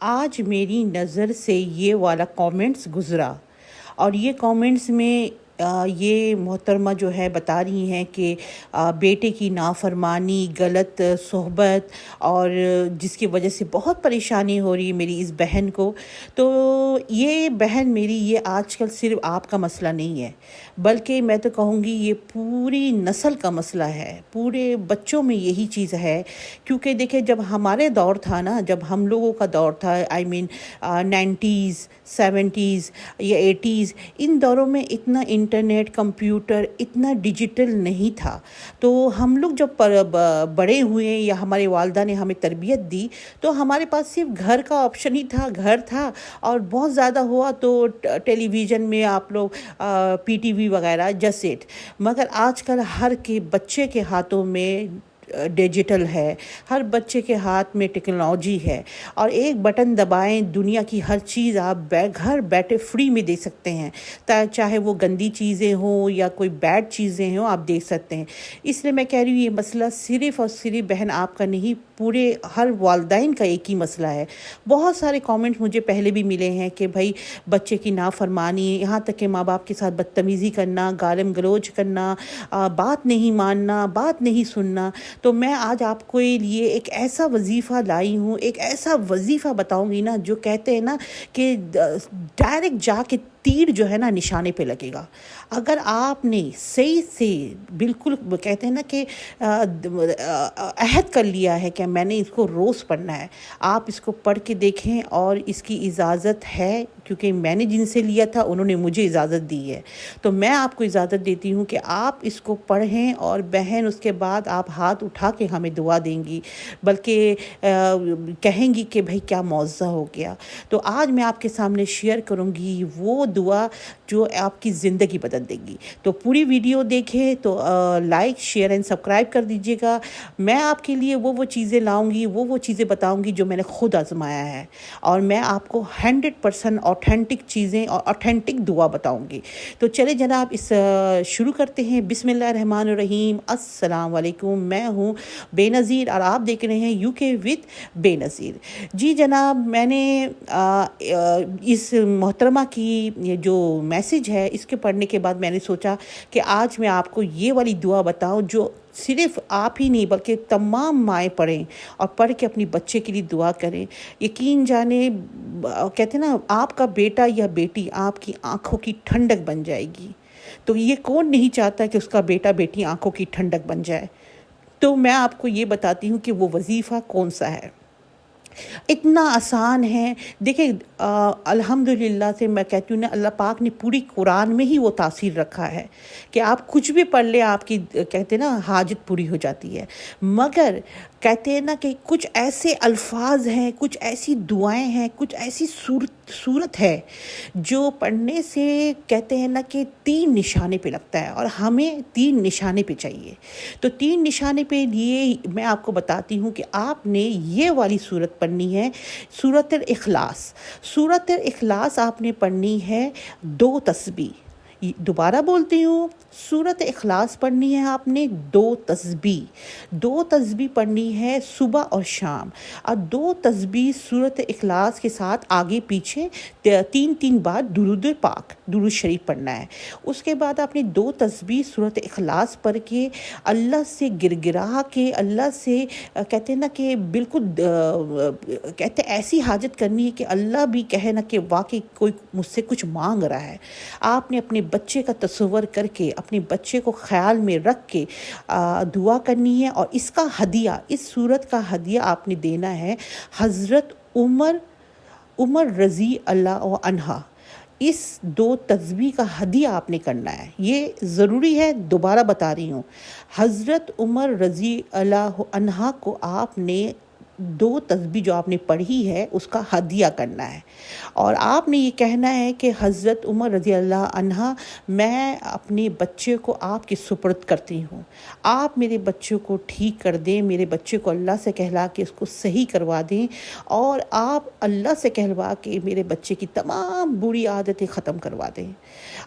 आज मेरी नज़र से ये वाला कमेंट्स गुज़रा और ये कमेंट्स में ये मोहतरमा जो है बता रही हैं कि बेटे की नाफरमानी, गलत सोहबत और जिसकी वजह से बहुत परेशानी हो रही है मेरी इस बहन को। तो ये बहन मेरी ये आजकल सिर्फ आपका मसला नहीं है, बल्कि मैं तो कहूँगी ये पूरी नस्ल का मसला है, पूरे बच्चों में यही चीज़ है। क्योंकि देखिए, जब हमारे दौर था ना, जब हम लोगों का दौर था, आई मीन 90s 70s या 80s, इन दौरों में इतना इंटरनेट, कंप्यूटर, इतना डिजिटल नहीं था। तो हम लोग जब बड़े हुए या हमारे वालिदा ने हमें तरबियत दी, तो हमारे पास सिर्फ घर का ऑप्शन ही था, घर था। और बहुत ज़्यादा हुआ तो टेलीविज़न में आप लोग PTV वगैरह, जस्ट इट। मगर आजकल हर के बच्चे के हाथों में डिजिटल है, हर बच्चे के हाथ में टेक्नोलॉजी है और एक बटन दबाएं, दुनिया की हर चीज़ आप घर बैठे फ्री में देख सकते हैं। चाहे वो गंदी चीज़ें हों या कोई बैड चीज़ें हों, आप देख सकते हैं। इसलिए मैं कह रही हूँ ये मसला सिर्फ़ और सिर्फ बहन आपका नहीं, पूरे हर वालिदैन का एक ही मसला है। बहुत सारे कमेंट मुझे पहले भी मिले हैं कि भाई बच्चे की नाफरमानी, यहाँ तक कि माँ बाप के साथ बदतमीज़ी करना, गालिम गलौज करना, बात नहीं मानना, बात नहीं सुनना। तो मैं आज आपको लिए एक ऐसा वजीफ़ा लाई हूँ, एक ऐसा वजीफ़ा बताऊँगी ना, जो कहते हैं ना कि डायरेक्ट जाके तीर जो है ना निशाने पे लगेगा। अगर आपने सही से बिल्कुल कहते हैं ना कि अहद कर लिया है कि मैंने इसको रोज़ पढ़ना है, आप इसको पढ़ के देखें। और इसकी इजाज़त है, क्योंकि मैंने जिनसे लिया था उन्होंने मुझे इजाज़त दी है, तो मैं आपको इजाज़त देती हूँ कि आप इसको पढ़ें। और बहन उसके बाद आप हाथ उठा के हमें दुआ देंगी, बल्कि कहेंगी कि भाई क्या मौज़ा हो गया। तो आज मैं आपके सामने शेयर करूँगी वो दुआ जो आपकी ज़िंदगी बदल देगी। तो पूरी वीडियो देखें, तो लाइक, शेयर एंड सब्सक्राइब कर दीजिएगा। मैं आपके लिए वो चीज़ें लाऊंगी, वो चीज़ें बताऊंगी जो मैंने खुद आजमाया है, और मैं आपको 100% ऑथेंटिक चीज़ें और ऑथेंटिक दुआ बताऊंगी। तो चले जनाब, इस शुरू करते हैं। बिस्मिल्लाहिर्रहमानिर्रहीम। अस्सलाम वालेकुम। मैं हूँ बेनज़ीर और आप देख रहे हैं UK विद बेनज़ीर। जी जनाब, मैंने इस मोहतरमा की ये जो मैसेज है, इसके पढ़ने के बाद मैंने सोचा कि आज मैं आपको ये वाली दुआ बताऊं जो सिर्फ़ आप ही नहीं बल्कि तमाम माएँ पढ़ें और पढ़ के अपनी बच्चे के लिए दुआ करें। यकीन जाने, कहते हैं ना, आपका बेटा या बेटी आपकी आँखों की ठंडक बन जाएगी। तो ये कौन नहीं चाहता कि उसका बेटा बेटी आँखों की ठंडक बन जाए। तो मैं आपको ये बताती हूँ कि वो वजीफ़ा कौन सा है। इतना आसान है। देखिए, अल्हम्दुलिल्लाह से मैं कहती हूँ ना, अल्लाह पाक ने पूरी कुरान में ही वो तासीर रखा है कि आप कुछ भी पढ़ लें, आपकी कहते हैं ना हाजत पूरी हो जाती है। मगर कहते हैं ना कि कुछ ऐसे अल्फाज हैं, कुछ ऐसी दुआएं हैं, कुछ ऐसी सूरत है जो पढ़ने से कहते हैं ना कि 3 निशाने पे लगता है, और हमें 3 निशाने पे चाहिए। तो 3 निशाने पे लिए मैं आपको बताती हूँ कि आपने ये वाली सूरत पढ़नी है, सूरत इखलास। सूरत इखलास आपने पढ़नी है 2 तस्बीह। दोबारा बोलती हूँ, सूरत इखलास पढ़नी है आपने 2 तस्बीह। 2 तस्बीह पढ़नी है सुबह और शाम, और 2 तस्बीह सूरत इखलास के साथ आगे पीछे 3-3 बार दुरूद पाक, दुरूद शरीफ पढ़ना है। उसके बाद आपने 2 तस्बीह सूरत इखलास पढ़ के अल्लाह से गिड़गिड़ा के, अल्लाह से कहते हैं ना कि बिल्कुल कहते ऐसी हाजत करनी है कि अल्लाह भी कहे ना कि वाकई कोई मुझसे कुछ मांग रहा है। आपने अपने बच्चे का तस्वर करके, अपने बच्चे को ख्याल में रख के दुआ करनी है। और इसका हदिया, इस सूरत का हदिया आपने देना है हज़रत उमर रज़ी अल्लाह अन्हा। इस 2 तस्बीह का हदिया आपने करना है, ये ज़रूरी है। दोबारा बता रही हूँ, हज़रत उमर रज़ी अल्लाह अन्हा को आपने 2 तस्बीह जो आपने पढ़ी है उसका हदिया करना है। और आपने ये कहना है कि हज़रत उमर रज़ी अल्लाह अन्हा, मैं अपने बच्चे को आपके सुपुर्द करती हूँ, आप मेरे बच्चे को ठीक कर दें, मेरे बच्चे को अल्लाह से कहला के उसको सही करवा दें, और आप अल्लाह से कहलवा के मेरे बच्चे की तमाम बुरी आदतें ख़त्म करवा दें।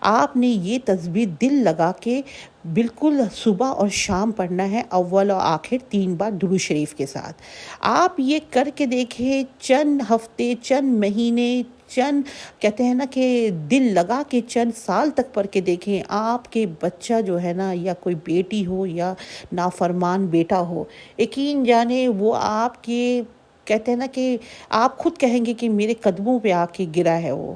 आपने ये तस्बीह दिल लगा के بالکل صبح اور شام پڑھنا ہے، اول اور آخر 3 بار درود شریف کے ساتھ۔ آپ یہ کر کے دیکھیں، چند ہفتے، چند مہینے، چند کہتے ہیں نا کہ دل لگا کے چند سال تک پڑھ کے دیکھیں، آپ کے بچہ جو ہے نا، یا کوئی بیٹی ہو یا نافرمان بیٹا ہو، یقین جانے وہ آپ کے کہتے ہیں نا کہ آپ خود کہیں گے کہ میرے قدموں پہ آ کے گرا ہے وہ،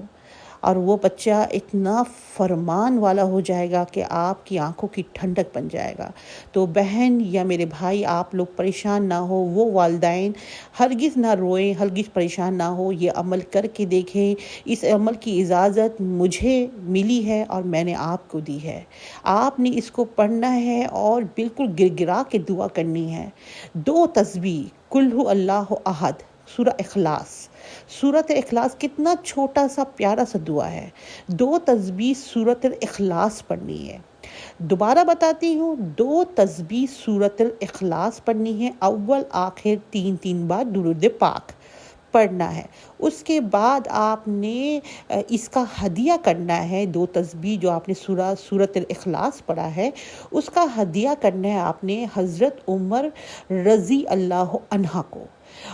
اور وہ بچہ اتنا فرمان والا ہو جائے گا کہ آپ کی آنکھوں کی ٹھنڈک بن جائے گا۔ تو بہن یا میرے بھائی، آپ لوگ پریشان نہ ہو، وہ والدین ہرگز نہ روئیں، ہرگز پریشان نہ ہو، یہ عمل کر کے دیکھیں۔ اس عمل کی اجازت مجھے ملی ہے اور میں نے آپ کو دی ہے۔ آپ نے اس کو پڑھنا ہے اور بالکل گر گرا کے دعا کرنی ہے۔ 2 تسبیح، قل هو اللہ احد، سورہ اخلاص۔ سورۃ الاخلاص کتنا چھوٹا سا پیارا سا دعا ہے۔ 2 تسبیح سورۃ الاخلاص پڑھنی ہے۔ دوبارہ بتاتی ہوں، 2 تسبیح سورۃ الاخلاص پڑھنی ہے، اول آخر 3 بار درود پاک پڑھنا ہے۔ اس کے بعد آپ نے اس کا ہدیہ کرنا ہے، 2 تسبیح جو آپ نے سورۃ الاخلاص پڑھا ہے، اس کا ہدیہ کرنا ہے آپ نے حضرت عمر رضی اللہ عنہ کو،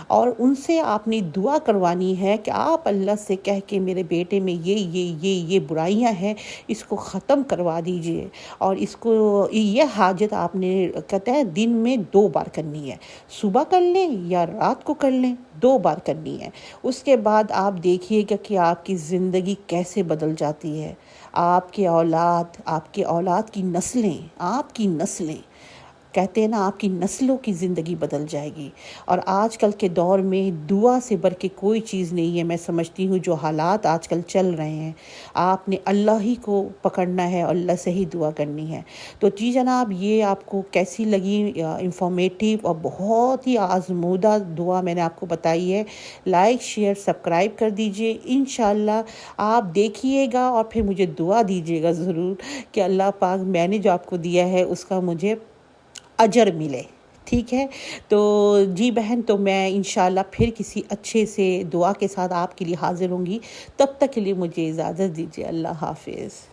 اور ان سے آپ نے دعا کروانی ہے کہ آپ اللہ سے کہہ کے میرے بیٹے میں یہ برائیاں ہیں، اس کو ختم کروا دیجئے، اور اس کو یہ حاجت آپ نے کہتے ہیں دن میں 2 بار کرنی ہے، صبح کر لیں یا رات کو کر لیں، 2 بار کرنی ہے۔ اس کے بعد آپ دیکھیے گا کہ آپ کی زندگی کیسے بدل جاتی ہے۔ آپ کے اولاد کی نسلیں، آپ کی نسلیں، کہتے ہیں نا آپ کی نسلوں کی زندگی بدل جائے گی۔ اور آج کل کے دور میں دعا سے بڑھ کے کوئی چیز نہیں ہے۔ میں سمجھتی ہوں جو حالات آج کل چل رہے ہیں، آپ نے اللہ ہی کو پکڑنا ہے اور اللہ سے ہی دعا کرنی ہے۔ تو جی جناب، یہ آپ کو کیسی لگی انفارمیٹیو اور بہت ہی آزمودہ دعا میں نے آپ کو بتائی ہے۔ لائک، شیئر، سبسکرائب کر دیجئے۔ انشاءاللہ آپ دیکھیے گا اور پھر مجھے دعا دیجیے گا ضرور کہ اللہ پاک میں نے جو آپ کو دیا ہے اس کا مجھے اجر ملے۔ ٹھیک ہے، تو جی بہن، تو میں انشاءاللہ پھر کسی اچھے سے دعا کے ساتھ آپ کے لیے حاضر ہوں گی۔ تب تک کے لیے مجھے اجازت دیجیے۔ اللہ حافظ۔